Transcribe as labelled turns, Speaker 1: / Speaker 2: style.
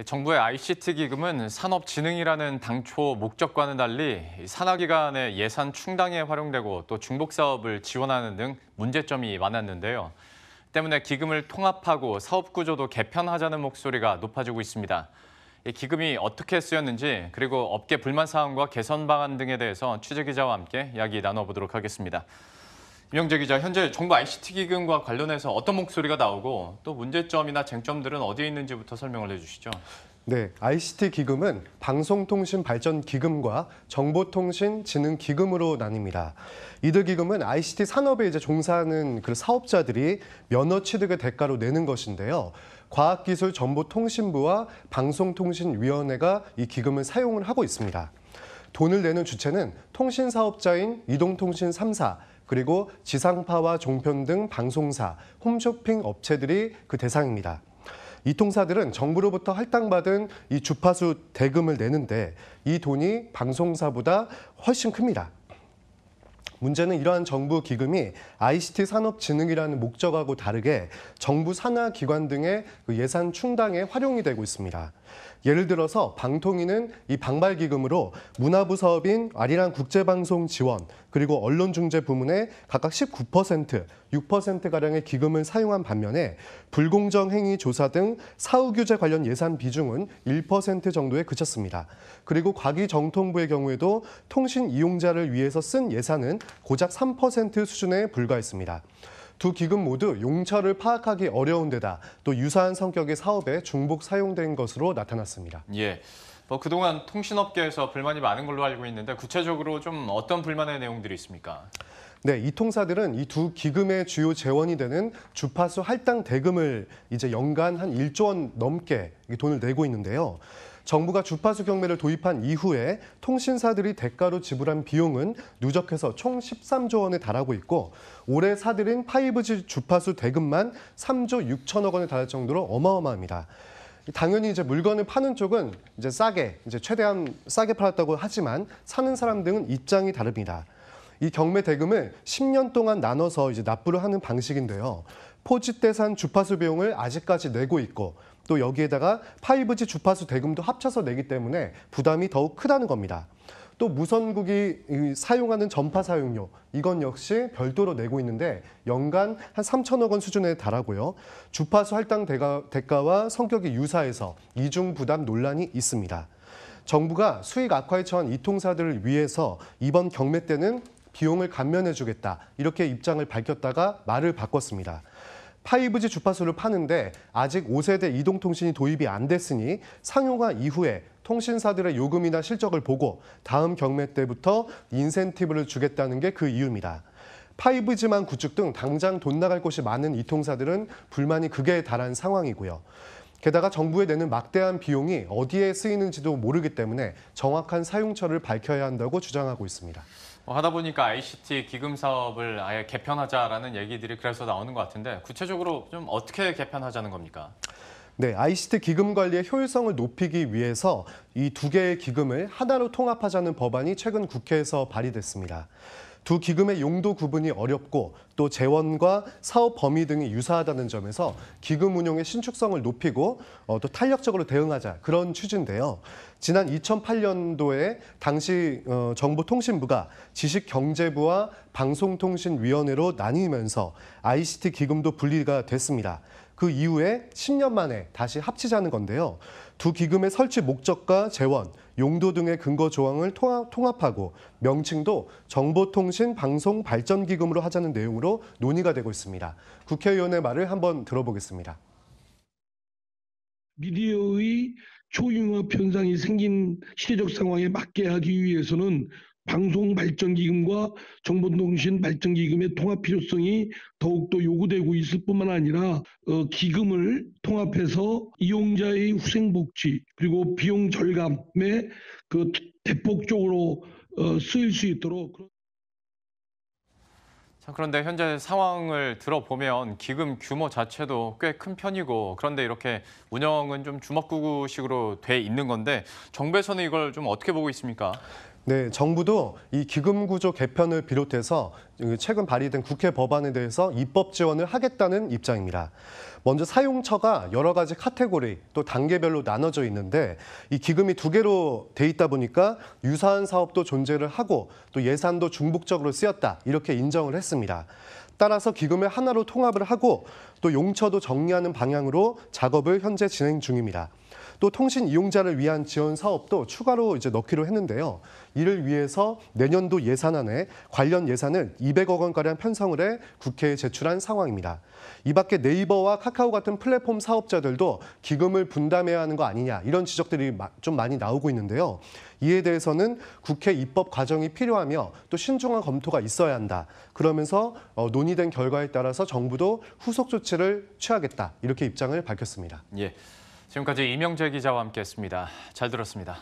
Speaker 1: 정부의 ICT 기금은 산업진흥이라는 당초 목적과는 달리 산하기관의 예산 충당에 활용되고 또 중복 사업을 지원하는 등 문제점이 많았는데요. 때문에 기금을 통합하고 사업 구조도 개편하자는 목소리가 높아지고 있습니다. 이 기금이 어떻게 쓰였는지 그리고 업계 불만 사항과 개선 방안 등에 대해서 취재 기자와 함께 이야기 나눠보도록 하겠습니다. 임영재 기자, 현재 정부 ICT 기금과 관련해서 어떤 목소리가 나오고 또 문제점이나 쟁점들은 어디에 있는지부터 설명을 해주시죠.
Speaker 2: 네, ICT 기금은 방송통신발전기금과 정보통신진흥기금으로 나뉩니다. 이들 기금은 ICT 산업에 종사하는 그 사업자들이 면허 취득의 대가로 내는 것인데요. 과학기술정보통신부와 방송통신위원회가 이 기금을 사용을 하고 있습니다. 돈을 내는 주체는 통신사업자인 이동통신 3사, 그리고 지상파와 종편 등 방송사, 홈쇼핑 업체들이 그 대상입니다. 이 통사들은 정부로부터 할당받은 이 주파수 대금을 내는데 이 돈이 방송사보다 훨씬 큽니다. 문제는 이러한 정부 기금이 ICT 산업진흥이라는 목적하고 다르게 정부 산하 기관 등의 그 예산 충당에 활용이 되고 있습니다. 예를 들어서 방통위는 이 방발기금으로 문화부 사업인 아리랑 국제방송 지원 그리고 언론중재 부문에 각각 19%, 6%가량의 기금을 사용한 반면에 불공정 행위 조사 등 사후규제 관련 예산 비중은 1% 정도에 그쳤습니다. 그리고 과기정통부의 경우에도 통신 이용자를 위해서 쓴 예산은 고작 3% 수준에 불과했습니다. 두 기금 모두 용처를 파악하기 어려운 데다 또 유사한 성격의 사업에 중복 사용된 것으로 나타났습니다.
Speaker 1: 예, 그동안 통신업계에서 불만이 많은 걸로 알고 있는데 구체적으로 좀 어떤 불만의 내용들이 있습니까?
Speaker 2: 네, 이 통사들은 이 두 기금의 주요 재원이 되는 주파수 할당 대금을 이제 연간 한 1조 원 넘게 돈을 내고 있는데요. 정부가 주파수 경매를 도입한 이후에 통신사들이 대가로 지불한 비용은 누적해서 총 13조 원에 달하고 있고 올해 사들인 5G 주파수 대금만 3조 6천억 원에 달할 정도로 어마어마합니다. 당연히 이제 물건을 파는 쪽은 이제 최대한 싸게 팔았다고 하지만 사는 사람 등은 입장이 다릅니다. 이 경매 대금을 10년 동안 나눠서 이제 납부를 하는 방식인데요. 포집대산 주파수 비용을 아직까지 내고 있고 또 여기에다가 5G 주파수 대금도 합쳐서 내기 때문에 부담이 더욱 크다는 겁니다. 또 무선국이 사용하는 전파 사용료, 이건 역시 별도로 내고 있는데 연간 한 3천억 원 수준에 달하고요. 주파수 할당 대가와 성격이 유사해서 이중 부담 논란이 있습니다. 정부가 수익 악화에 처한 이 통사들을 위해서 이번 경매 때는 비용을 감면해주겠다 이렇게 입장을 밝혔다가 말을 바꿨습니다. 5G 주파수를 파는데 아직 5세대 이동통신이 도입이 안 됐으니 상용화 이후에 통신사들의 요금이나 실적을 보고 다음 경매 때부터 인센티브를 주겠다는 게 그 이유입니다. 5G만 구축 등 당장 돈 나갈 곳이 많은 이 통사들은 불만이 극에 달한 상황이고요. 게다가 정부에 내는 막대한 비용이 어디에 쓰이는지도 모르기 때문에 정확한 사용처를 밝혀야 한다고 주장하고 있습니다.
Speaker 1: 하다 보니까 ICT 기금 사업을 아예 개편하자라는 얘기들이 그래서 나오는 것 같은데 구체적으로 좀 어떻게 개편하자는 겁니까?
Speaker 2: 네, ICT 기금 관리의 효율성을 높이기 위해서 이 두 개의 기금을 하나로 통합하자는 법안이 최근 국회에서 발의됐습니다. 두 기금의 용도 구분이 어렵고 또 재원과 사업 범위 등이 유사하다는 점에서 기금 운용의 신축성을 높이고 또 탄력적으로 대응하자 그런 취지인데요. 지난 2008년도에 당시 정보통신부가 지식경제부와 방송통신위원회로 나뉘면서 ICT 기금도 분리가 됐습니다. 그 이후에 10년 만에 다시 합치자는 건데요. 두 기금의 설치 목적과 재원, 용도 등의 근거 조항을 통합하고 명칭도 정보통신방송발전기금으로 하자는 내용으로 논의가 되고 있습니다. 국회의원의 말을 한번 들어보겠습니다.
Speaker 3: 미디어의 초융합 현상이 생긴 시대적 상황에 맞게 하기 위해서는 방송발전기금과 정보통신발전기금의 통합 필요성이 더욱더 요구되고 있을 뿐만 아니라 기금을 통합해서 이용자의 후생복지 그리고 비용 절감에 대폭적으로 쓰일 수 있도록.
Speaker 1: 자, 그런데 현재 상황을 들어보면 기금 규모 자체도 꽤 큰 편이고 그런데 이렇게 운영은 좀 주먹구구식으로 돼 있는 건데 정부에서는 이걸 좀 어떻게 보고 있습니까?
Speaker 2: 네, 정부도 이 기금 구조 개편을 비롯해서 최근 발의된 국회 법안에 대해서 입법 지원을 하겠다는 입장입니다. 먼저 사용처가 여러 가지 카테고리 또 단계별로 나눠져 있는데 이 기금이 두 개로 돼 있다 보니까 유사한 사업도 존재를 하고 또 예산도 중복적으로 쓰였다 이렇게 인정을 했습니다. 따라서 기금을 하나로 통합을 하고 또 용처도 정리하는 방향으로 작업을 현재 진행 중입니다. 또 통신 이용자를 위한 지원 사업도 추가로 이제 넣기로 했는데요. 이를 위해서 내년도 예산안에 관련 예산을 200억 원가량 편성을 해 국회에 제출한 상황입니다. 이 밖에 네이버와 카카오 같은 플랫폼 사업자들도 기금을 분담해야 하는 거 아니냐 이런 지적들이 좀 많이 나오고 있는데요. 이에 대해서는 국회 입법 과정이 필요하며 또 신중한 검토가 있어야 한다. 그러면서 논의된 결과에 따라서 정부도 후속 조치를 취하겠다. 이렇게 입장을 밝혔습니다.
Speaker 1: 예, 지금까지 이명재 기자와 함께했습니다. 잘 들었습니다.